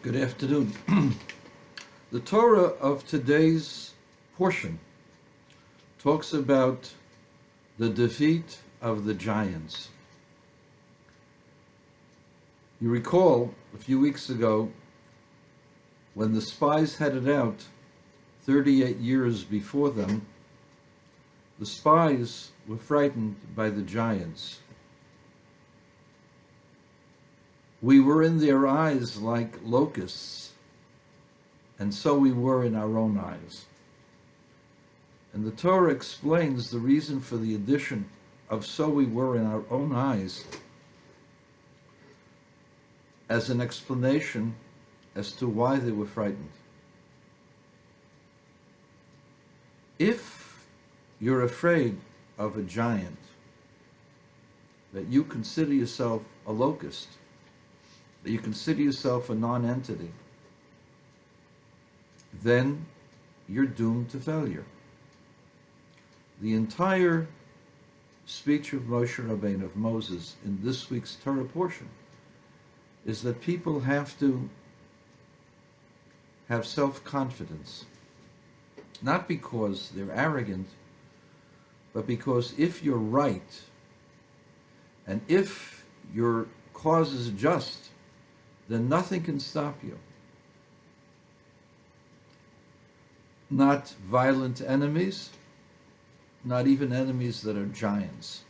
Good afternoon. The Torah of today's portion talks about the defeat of the giants. You recall a few weeks ago when the spies headed out 38 years before them, the spies were frightened by the giants. We were in their eyes like locusts, and so we were in our own eyes. And the Torah explains the reason for the addition of so we were in our own eyes as an explanation as to why they were frightened. If you're afraid of a giant, that you consider yourself a locust, that you consider yourself a non-entity, then you're doomed to failure. The entire speech of Moshe Rabbeinu, of Moses, in this week's Torah portion, is that people have to have self-confidence, not because they're arrogant, but because if you're right, and if your cause is just, then nothing can stop you. Not violent enemies, not even enemies that are giants.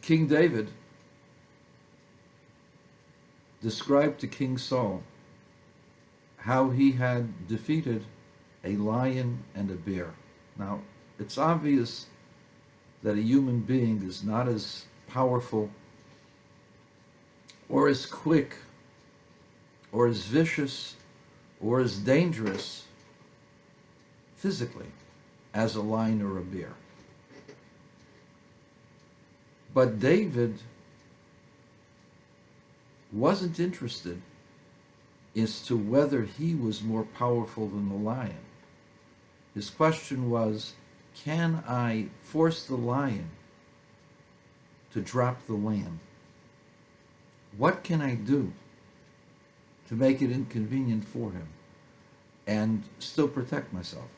King David described to King Saul how he had defeated a lion and a bear. Now, it's obvious that a human being is not as powerful or as quick or as vicious or as dangerous physically as a lion or a bear. But David wasn't interested as to whether he was more powerful than the lion. His question was, can I force the lion to drop the lamb? What can I do to make it inconvenient for him and still protect myself?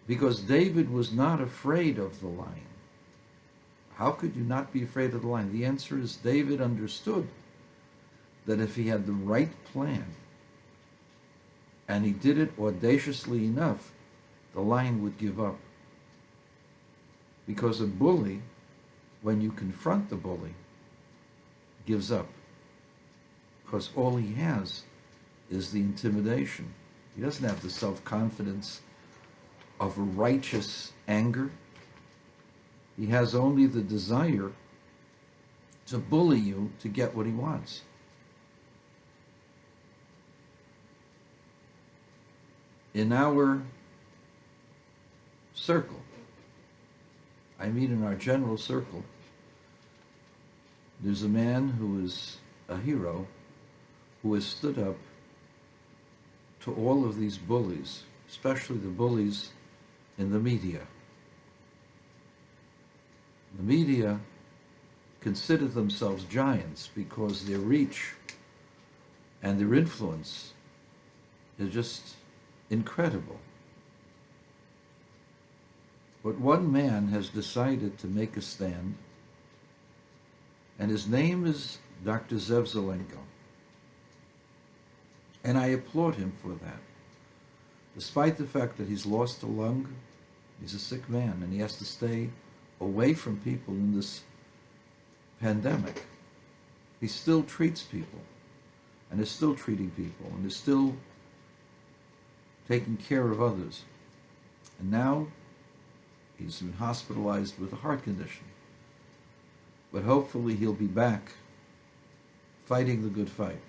Because David was not afraid of the lion. How could you not be afraid of the lion? The answer is David understood that if he had the right plan and he did it audaciously enough, the lion would give up. Because a bully, when you confront the bully, gives up. Because all he has is the intimidation. He doesn't have the self-confidence of a righteous anger. He has only the desire to bully you to get what he wants. In our circle, I mean in our general circle, there's a man who is a hero who has stood up to all of these bullies, especially the bullies in the media. The media consider themselves giants because their reach and their influence is just incredible. But one man has decided to make a stand, and his name is Dr. Zev Zelenko. And I applaud him for that. Despite the fact that he's lost a lung, he's a sick man, and he has to stay away from people in this pandemic, he still treats people, and is still treating people, and is still taking care of others. And now he's been hospitalized with a heart condition. But hopefully he'll be back fighting the good fight.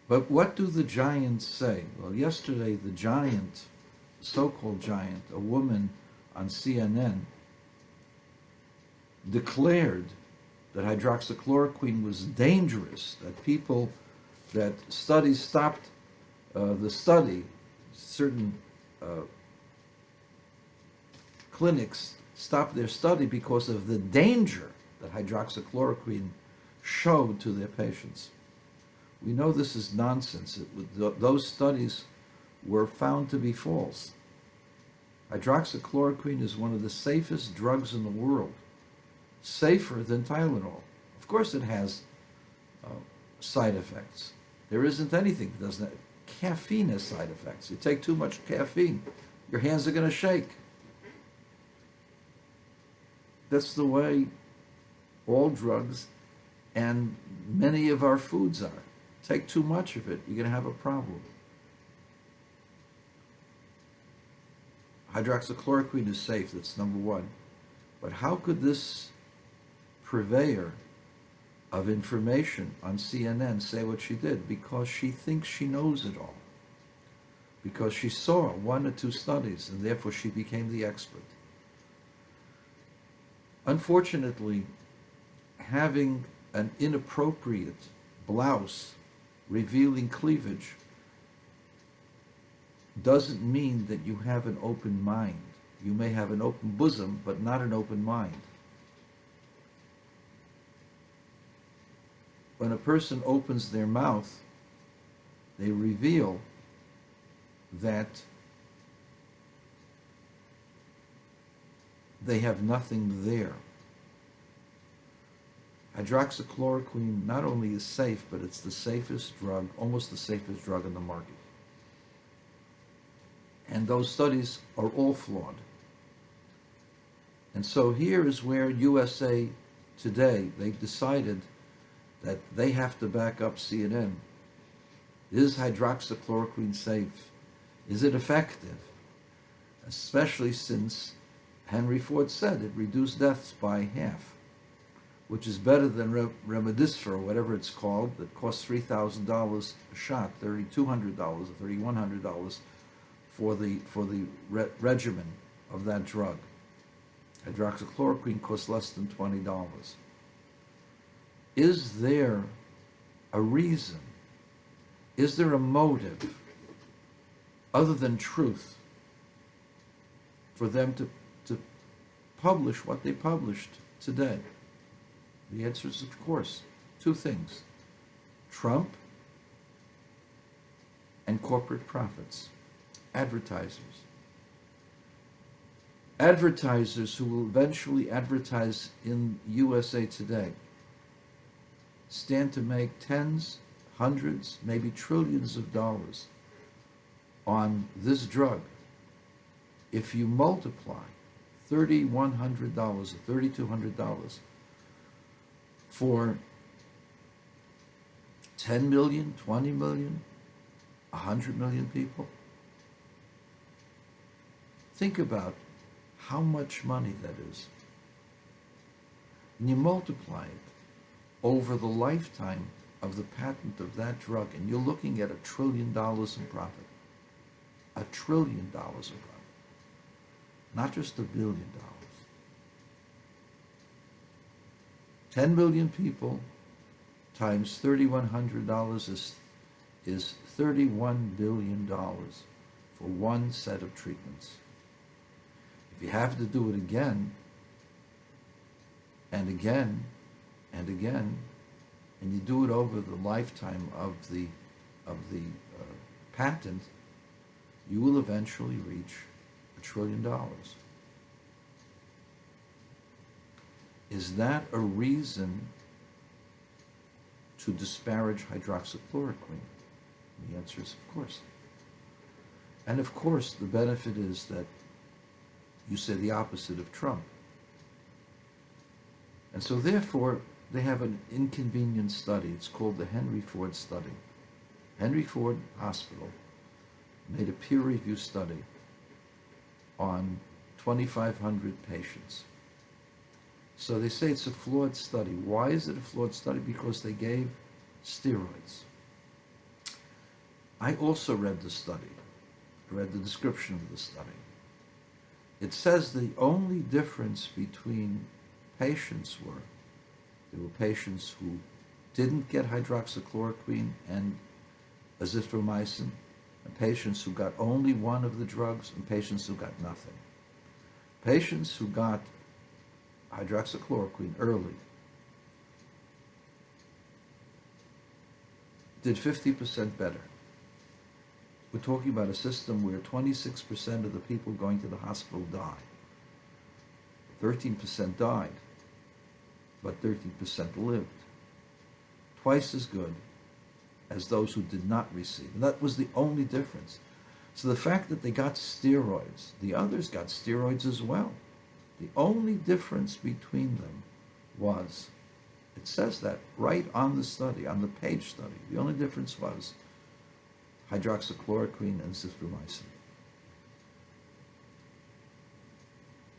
But what do the giants say? Well, yesterday the giant, the so-called giant, a woman on CNN, declared that hydroxychloroquine was dangerous, that studies stopped the study, certain clinics stopped their study because of the danger that hydroxychloroquine showed to their patients. We know this is nonsense. Those studies were found to be false. Hydroxychloroquine is one of the safest drugs in the world, safer than Tylenol. Of course it has side effects. There isn't anything that doesn't have. Caffeine has side effects. You take too much caffeine, your hands are going to shake. That's the way all drugs and many of our foods are. Take too much of it, you're going to have a problem. Hydroxychloroquine is safe, that's number one. But how could this purveyor of information on CNN say what she did? Because she thinks she knows it all. Because she saw one or two studies, and therefore she became the expert. Unfortunately, having an inappropriate blouse revealing cleavage doesn't mean that you have an open mind. You may have an open bosom, but not an open mind. When a person opens their mouth, they reveal that they have nothing there. Hydroxychloroquine not only is safe, but it's the safest drug, almost the safest drug in the market. And those studies are all flawed. And so here is where USA Today, they decided that they have to back up CNN. Is hydroxychloroquine safe? Is it effective? Especially since Henry Ford said it reduced deaths by half, which is better than Remdesivir, or whatever it's called, that costs $3,000 a shot, $3,200 or $3,100 for the regimen of that drug. Hydroxychloroquine costs less than $20. Is there a reason? Is there a motive other than truth for them to publish what they published today? The answer is, of course, two things: Trump and corporate profits, advertisers. Advertisers who will eventually advertise in USA Today stand to make tens, hundreds, maybe trillions of dollars on this drug. If you multiply $3,100 or $3,200 for 10 million, 20 million, 100 million people, think about how much money that is. And you multiply it over the lifetime of the patent of that drug, and you're looking at $1 trillion in profit. $1 trillion in profit. Not just $1 billion. 10 million people times $3,100 is $31 billion for one set of treatments. If you have to do it again and again and again, and you do it over the lifetime of the patent, you will eventually reach $1 trillion. Is that a reason to disparage hydroxychloroquine? The answer is of course. And of course, the benefit is that you say the opposite of Trump. And so therefore, they have an inconvenient study. It's called the Henry Ford study. Henry Ford Hospital made a peer-reviewed study on 2,500 patients. So they say it's a flawed study. Why is it a flawed study? Because they gave steroids. I also read the study. I read the description of the study. It says the only difference between patients there were patients who didn't get hydroxychloroquine and azithromycin, and patients who got only one of the drugs, and patients who got nothing. Patients who got hydroxychloroquine early did 50% better. We're talking about a system where 26% of the people going to the hospital died. 13% died, but 13% lived. Twice as good as those who did not receive. And that was the only difference. So the fact that they got steroids, the others got steroids as well. The only difference between them was, it says that right on the study, on the page study, the only difference was hydroxychloroquine and zithromycin.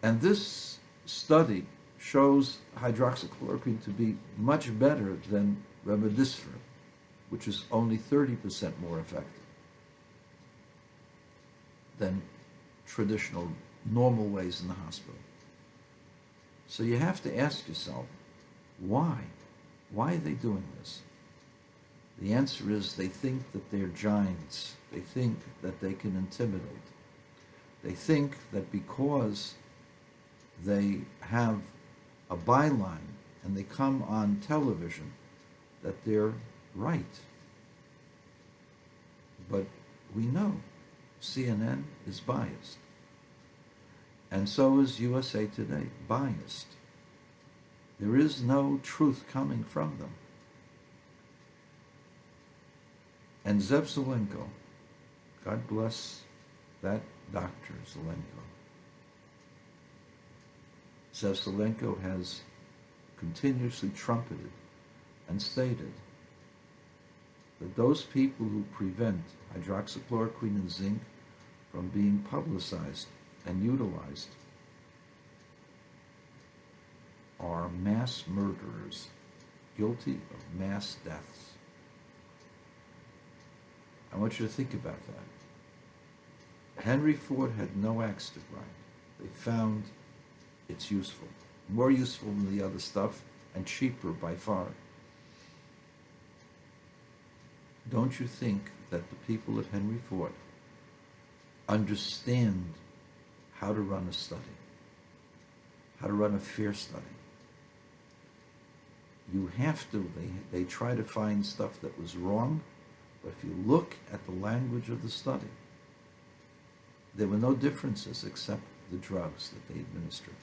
And this study shows hydroxychloroquine to be much better than remdesivir, which is only 30% more effective than traditional, normal ways in the hospital. So you have to ask yourself, why? Why are they doing this? The answer is they think that they're giants. They think that they can intimidate. They think that because they have a byline and they come on television, that they're right. But we know CNN is biased. And so is USA Today, biased. There is no truth coming from them. And Zev Zelenko, God bless that Dr. Zelenko. Zev Zelenko has continuously trumpeted and stated that those people who prevent hydroxychloroquine and zinc from being publicized and utilized are mass murderers, guilty of mass deaths. I want you to think about that. Henry Ford had no axe to grind. They found it's useful. More useful than the other stuff, and cheaper by far. Don't you think that the people at Henry Ford understand how to run a study, how to run a fair study? You have to. They try to find stuff that was wrong, but if you look at the language of the study, there were no differences except the drugs that they administered.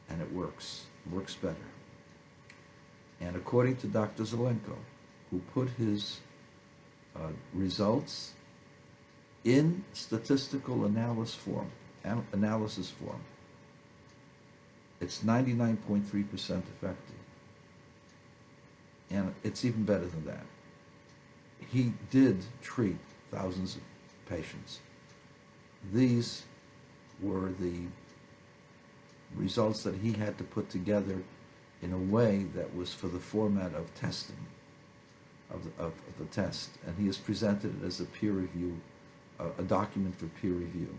And it works better. And according to Dr. Zelenko, who put his results in statistical analysis form, it's 99.3% effective. And it's even better than that. He did treat thousands of patients. These were the results that he had to put together in a way that was for the format of testing, of the test. And he has presented it as a peer review, a document for peer review.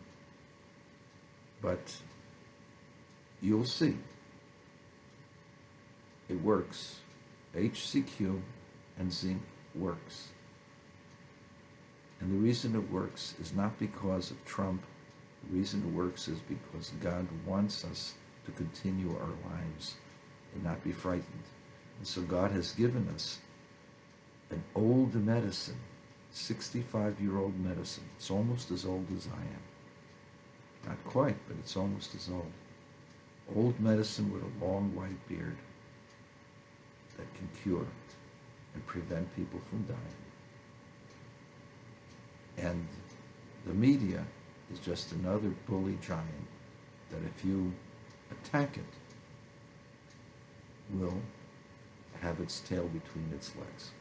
But you'll see, it works. HCQ and zinc works. And the reason it works is not because of Trump. The reason it works is because God wants us to continue our lives and not be frightened. And so God has given us an old medicine, 65-year-old medicine. It's almost as old as I am. Not quite, but it's almost as old. Old medicine with a long white beard that can cure and prevent people from dying. And the media is just another bully giant that if you attack it, will have its tail between its legs.